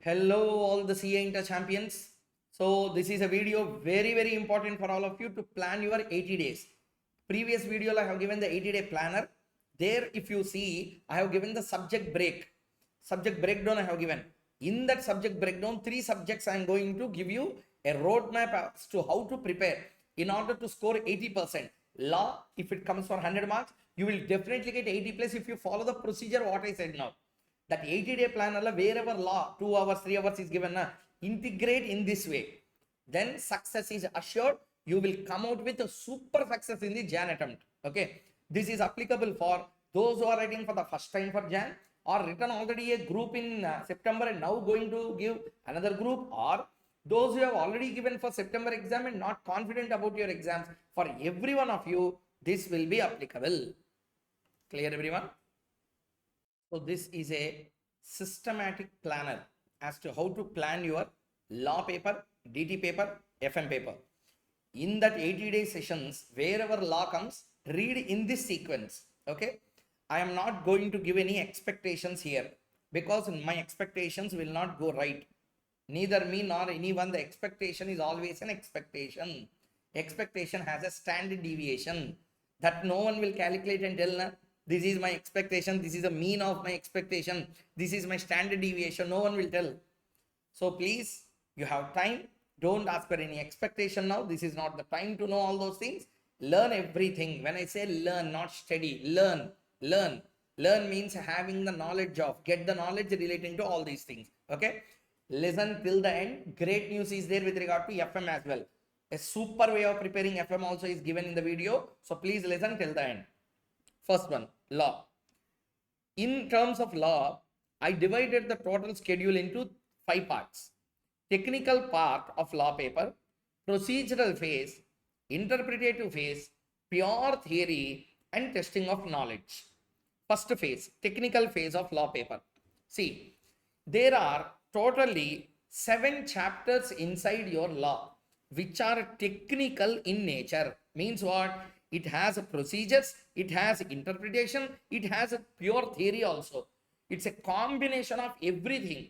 Hello, all the CA Inter champions. So this is a video very important for all of you to plan your 80 days. Previous video I have given the 80-day planner. There, if you see, I have given the subject breakdown I have given. In that subject breakdown, 3 subjects I am going to give you a roadmap as to how to prepare in order to score 80%. Law, if it comes for 100 marks, you will definitely get 80 plus if you follow the procedure what I said now. That 80-day plan wherever law 2 hours 3 hours is given integrate in this way, then success is assured. You will come out with a super success in the Jan attempt. Okay, this is applicable for those who are writing for the first time for Jan, or written already a group in September and now going to give another group, or those who have already given for September exam and not confident about your exams. For every one of you, this will be applicable. Clear, everyone? So this is a systematic planner as to how to plan your law paper, DT paper, FM paper. In that 80-day sessions, wherever law comes, read in this sequence. Okay, I am not going to give any expectations here because my expectations will not go right. Neither me nor anyone. The expectation is always an expectation. Expectation has a standard deviation that no one will calculate and tell this is my expectation, this is a mean of my expectation, this is my standard deviation. No one will tell. So please, you have time. Don't ask for any expectation now. This is not the time to know all those things. Learn everything. When I say learn, not study, learn. Learn means having the knowledge of, get the knowledge relating to all these things. Okay, listen till the end. Great news is there with regard to FM as well. A super way of preparing FM also is given in the video. So please listen till the end. First one, law. In terms of law, I divided the total schedule into 5 parts. Technical part of law paper, procedural phase, interpretative phase, pure theory, and testing of knowledge. First phase, technical phase of law paper. See, there are totally 7 chapters inside your law which are technical in nature. Means what? It has procedures, it has interpretation, it has a pure theory also. It's a combination of everything.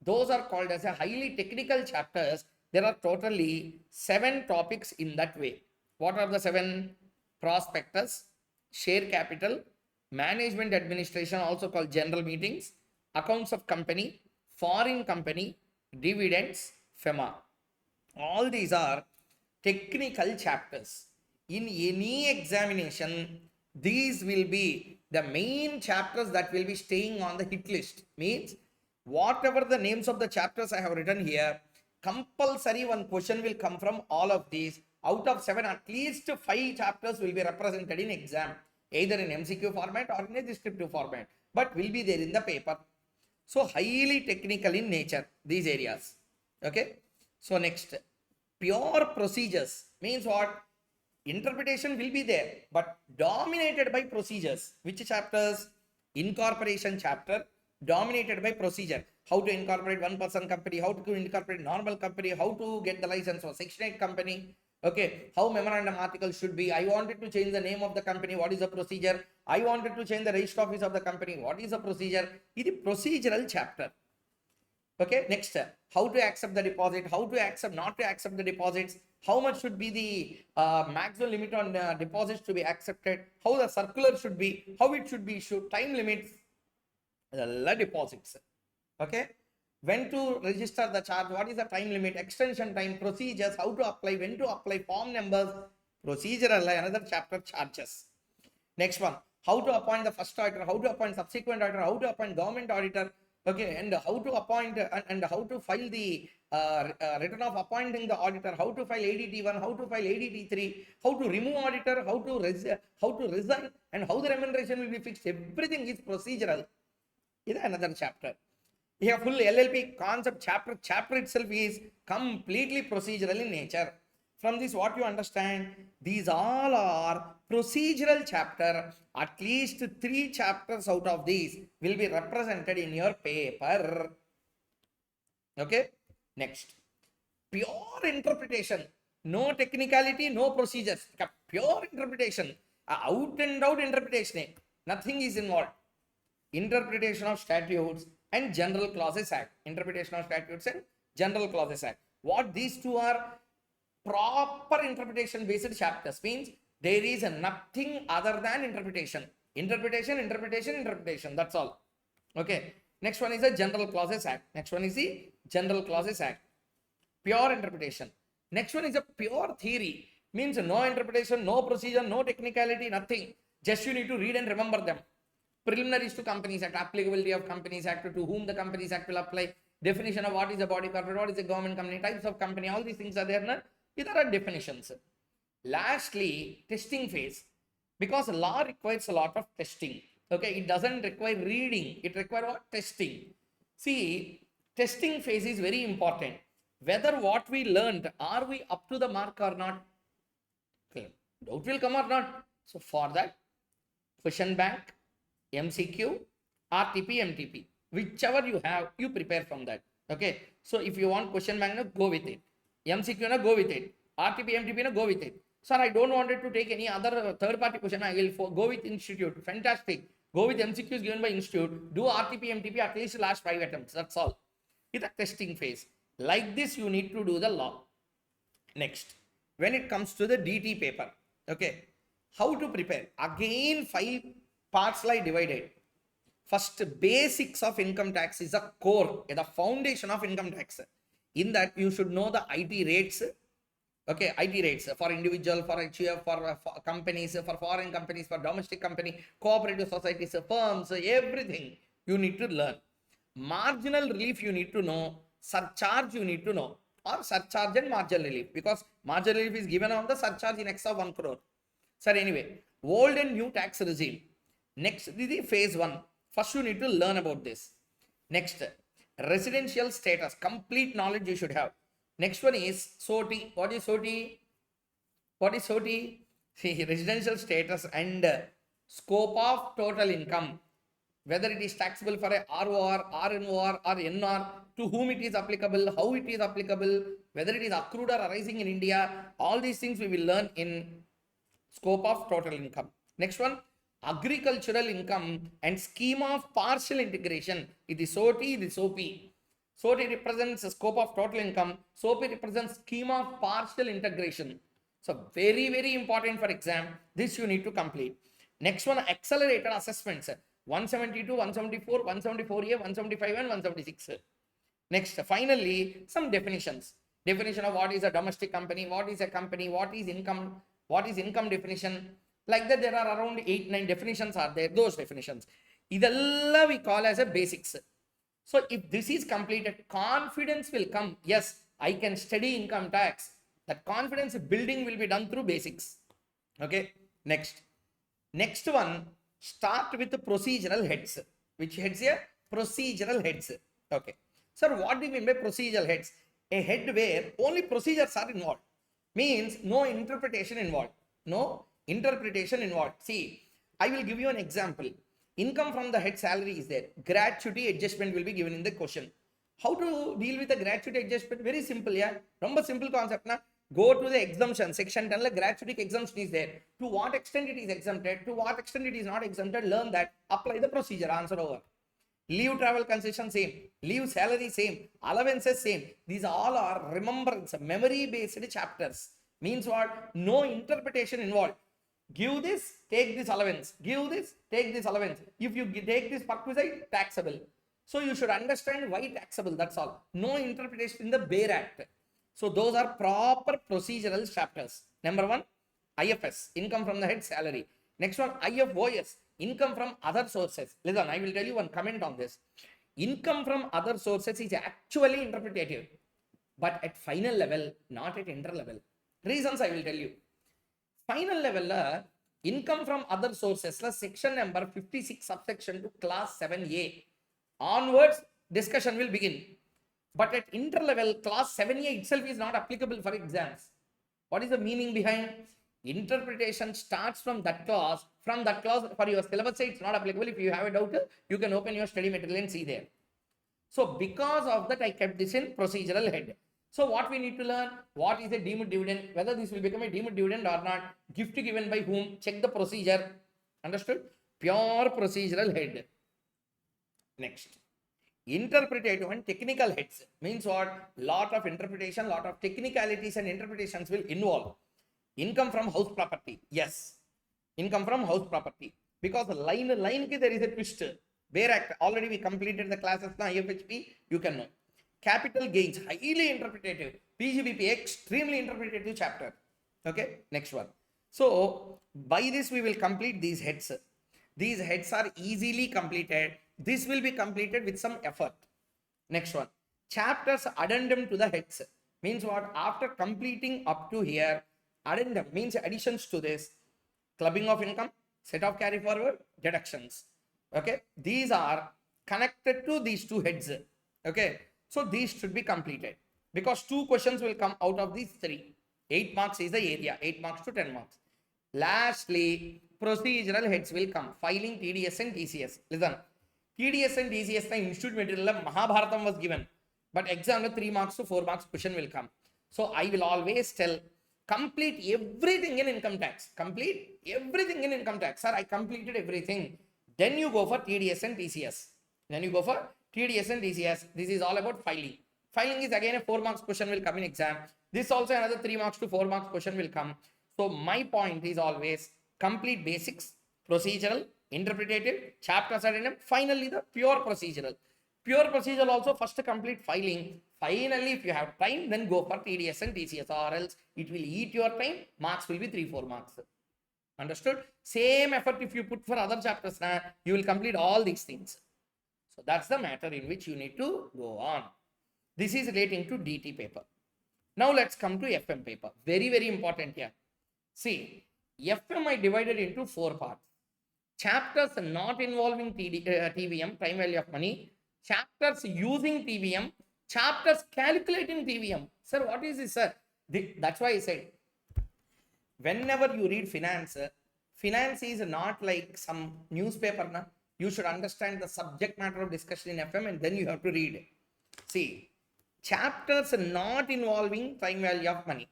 Those are called as a highly technical chapters. There are totally 7 topics in that way. What are the 7? Prospectus, share capital, management administration, also called general meetings, accounts of company, foreign company, dividends, FEMA. All these are technical chapters. In any examination, these will be the main chapters that will be staying on the hit list. Means whatever the names of the chapters I have written here, compulsory one question will come from all of these. Out of 7, at least 5 chapters will be represented in exam, either in MCQ format or in a descriptive format, but will be there in the paper. So highly technical in nature, these areas. Okay, so next, pure procedures means what? Interpretation will be there, but dominated by procedures. Which chapters? Incorporation chapter, dominated by procedure. How to incorporate 1-person company, how to incorporate normal company, how to get the license for Section 8 company. Okay, how memorandum article should be. I wanted to change the name of the company. What is the procedure? I wanted to change the register office of the company. What is the procedure? It is procedural chapter. Okay, next, how to accept the deposit, how to accept, not to accept the deposits, how much should be the maximum limit on deposits to be accepted, how the circular should be, how it should be issued, time limits, the deposits. Okay, when to register the charge, what is the time limit, extension time, procedures, how to apply, when to apply, form numbers, procedural, another chapter, charges. Next one, how to appoint the first auditor, how to appoint subsequent auditor, how to appoint government auditor. Okay, and how to appoint and how to file the return of appointing the auditor, how to file ADT1, how to file ADT3, how to remove auditor, how to resign, and how the remuneration will be fixed. Everything is procedural. This is another chapter. We have full LLP concept chapter. Chapter itself is completely procedural in nature. From this, what you understand? These all are procedural chapter. At least 3 chapters out of these will be represented in your paper. Okay. Next, pure interpretation. No technicality, no procedures. Pure interpretation. Out and out interpretation. Nothing is involved. Interpretation of statutes, and General Clauses Act. Interpretation of statutes and General Clauses Act. What these two are proper interpretation based chapters, means there is nothing other than interpretation. Interpretation. That's all. Okay. Next one is the General Clauses Act. Next one is the General Clauses Act. Pure interpretation. Next one is a pure theory. Means no interpretation, no procedure, no technicality, nothing. Just you need to read and remember them. Preliminaries to Companies Act, applicability of Companies Act, to whom the Companies Act will apply, definition of what is a body corporate, what is a government company, types of company, all these things are there. No? These are definitions. Lastly, testing phase. Because law requires a lot of testing. Okay, it doesn't require reading, it requires what? Testing. See, testing phase is very important. Whether what we learned, are we up to the mark or not? Okay. Doubt will come or not. So for that, question bank, MCQ, RTP, MTP, whichever you have, you prepare from that. Okay. So if you want question bank, go with it. MCQ, go with it. RTP, MTP, go with it. Sir, I don't want to take any other third party question. I will go with institute. Fantastic. Go with MCQs given by institute. Do RTP, MTP at least last 5 attempts. That's all. It's a testing phase. Like this, you need to do the law. Next, when it comes to the DT paper, okay, how to prepare? Again, 5 parts like divided. First, basics of income tax is a core, the foundation of income tax. In that, you should know the IT rates. Okay, IT rates for individual, for HUF, for companies, for foreign companies, for domestic company, cooperative societies, firms, everything you need to learn. Marginal relief you need to know. Surcharge you need to know, or surcharge and marginal relief, because marginal relief is given on the surcharge in excess of 1 crore. Sir, anyway, old and new tax regime. Next, this is phase 1. First, you need to learn about this. Next, residential status. Complete knowledge you should have. Next one is SOT. What is SOT? What is SOT? See, residential status and scope of total income. Whether it is taxable for a ROR, RNOR, or NR, to whom it is applicable, how it is applicable, whether it is accrued or arising in India, all these things we will learn in scope of total income. Next one, agricultural income and scheme of partial integration. It is SOT, it is SOP. SOT represents scope of total income, SOP represents scheme of partial integration. So very, very important for exam. This you need to complete. Next one, accelerated assessments. 172, 174, 174A, 175 and 176. Next, finally, some definitions. Definition of what is a domestic company, what is a company, what is income definition. Like that, there are around 8-9 definitions are there, those definitions. Idella we call as a basics. So if this is completed, confidence will come. Yes, I can study income tax. That confidence building will be done through basics. Okay, next one, start with the procedural heads. Which heads here? Procedural heads. Okay. Sir, what do you mean by procedural heads? A head where only procedures are involved. Means no interpretation involved. No interpretation involved. See, I will give you an example. Income from the head salary is there. Gratuity adjustment will be given in the question. How to deal with the gratuity adjustment? Very simple, yeah. ரொம்ப simple concept, na. Go to the exemption. Section 10, like gratuity exemption is there. To what extent it is exempted, to what extent it is not exempted, learn that. Apply the procedure, answer over. Leave travel concession same. Leave salary same. Allowances same. These all are remembrance, memory based chapters. Means what? No interpretation involved. Give this, take this allowance. Give this, take this allowance. If you take this perquisite, taxable. So you should understand why taxable, that's all. No interpretation in the Bare Act. So those are proper procedural chapters. Number 1, IFS, income from the head salary. Next one, IFOS, income from other sources. Listen, I will tell you one comment on this. Income from other sources is actually interpretative, but at final level, not at inter level. Reasons I will tell you. Final level, income from other sources, section number 56 subsection to class 7A. Onwards, discussion will begin. But at inter level, class 7A itself is not applicable for exams. What is the meaning behind? Interpretation starts from that class. From that class, for your syllabus, it's not applicable. If you have a doubt, you can open your study material and see there. So because of that, I kept this in procedural head. So what we need to learn? What is a deemed dividend? Whether this will become a deemed dividend or not. Gift given by whom? Check the procedure. Understood? Pure procedural head. Next. Interpretative and technical heads means what? Lot of interpretation, lot of technicalities and interpretations will involve. Income from house property. Yes. Income from house property. Because line there is a twist. Where act already we completed the classes now IFHP, you can know. Capital gains, highly interpretative. PGBP, extremely interpretative chapter. Okay, next one. So by this we will complete these heads. These heads are easily completed. This will be completed with some effort. Next one. Chapters addendum to the heads. Means what? After completing up to here, addendum means additions to this. Clubbing of income, set of carry forward, deductions. Okay. These are connected to these two heads. Okay. So these should be completed. Because 2 questions will come out of these 3. 8 marks is the area. 8 marks to 10 marks. Lastly, procedural heads will come. Filing, TDS and TCS. Listen. TDS and TCS the institute material Mahabharatam was given. But exam 3 marks to 4 marks question will come. So I will always tell, complete everything in income tax. Complete everything in income tax. Sir, I completed everything. Then you go for TDS and TCS. Then you go for TDS and TCS. This is all about filing. Filing is again a 4 marks question will come in exam. This also another 3 marks to 4 marks question will come. So my point is always complete basics, procedural, interpretative, chapters addendum, finally the pure procedural. Pure procedural also first complete filing. Finally, if you have time, then go for TDS and TCS, or else it will eat your time. Marks will be 3-4 marks. Understood? Same effort if you put for other chapters, you will complete all these things. So that's the matter in which you need to go on. This is relating to DT paper. Now let's come to FM paper. Very, very important here. See, FM I divided into 4 parts. Chapters not involving TVM, time value of money. Chapters using TVM. Chapters calculating TVM. Sir, what is this, sir? That's why I said, whenever you read finance, finance is not like some newspaper. Na? You should understand the subject matter of discussion in FM and then you have to read it. See, chapters not involving time value of money.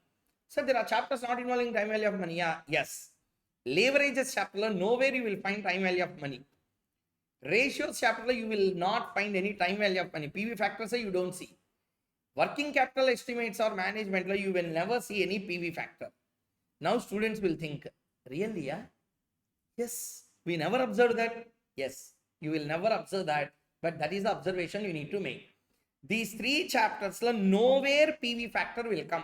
So there are chapters not involving time value of money. Yeah, yes. Leverages chapter, nowhere you will find time value of money. Ratios chapter, you will not find any time value of money. PV factors you don't see. Working capital estimates or management, you will never see any PV factor. Now students will think, really? Yeah? Yes. We never observed that. Yes. You will never observe that. But that is the observation you need to make. These 3 chapters, nowhere PV factor will come.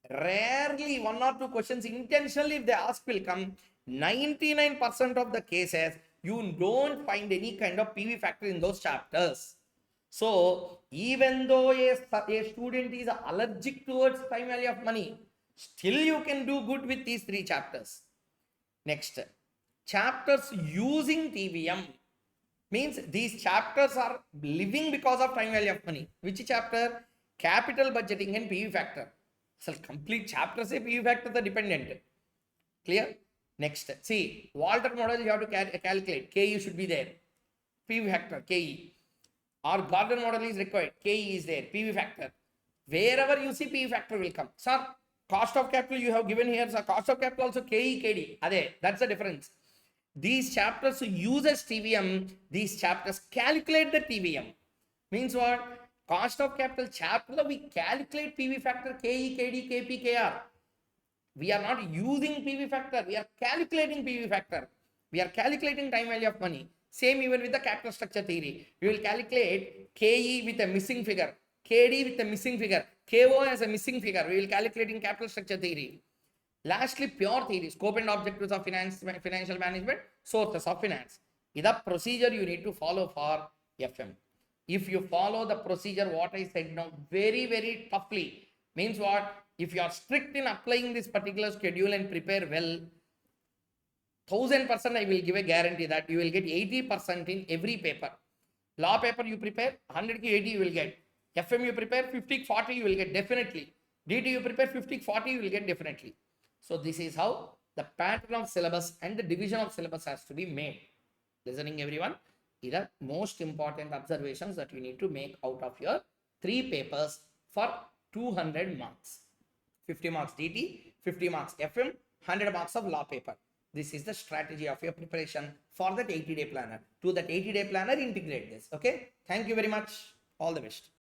Rarely 1 or 2 questions intentionally if they ask will come. 99% of the cases, you don't find any kind of PV factor in those chapters. So, even though a student is allergic towards time value of money, still you can do good with these 3 chapters. Next, chapters using TVM means these chapters are living because of time value of money. Which chapter? Capital budgeting and PV factor. So, complete chapters say PV factor the dependent. Clear? Next, see, Walter model you have to calculate. KE should be there. PV factor, KE. Or Gordon model is required. KE is there. PV factor. Wherever you see PV factor will come. Sir, cost of capital you have given here. Sir, cost of capital also KE, KD. That's the difference. These chapters uses TVM. These chapters calculate the TVM. Means what? Cost of capital chapter, we calculate PV factor KE, KD, KP, KR. We are not using PV factor. We are calculating PV factor. We are calculating time value of money. Same even with the capital structure theory. We will calculate KE with a missing figure. KD with a missing figure. KO as a missing figure. We will calculate in capital structure theory. Lastly, pure theory. Scope and objectives of financial management. Sources of finance. This is the procedure you need to follow for FM. If you follow the procedure, what I said now, very, very toughly, means what? If you are strict in applying this particular schedule and prepare well, 1000% I will give a guarantee that you will get 80% in every paper. Law paper you prepare, 100 80 you will get. FM you prepare, 50 40 you will get definitely. DT you prepare, 50 40 you will get definitely. So this is how the pattern of syllabus and the division of syllabus has to be made. Listening everyone? These are most important observations that you need to make out of your 3 papers for 200 marks. 50 marks DT, 50 marks FM, 100 marks of law paper. This is the strategy of your preparation for that 80-day planner. To that 80-day planner, integrate this. Okay. Thank you very much. All the best.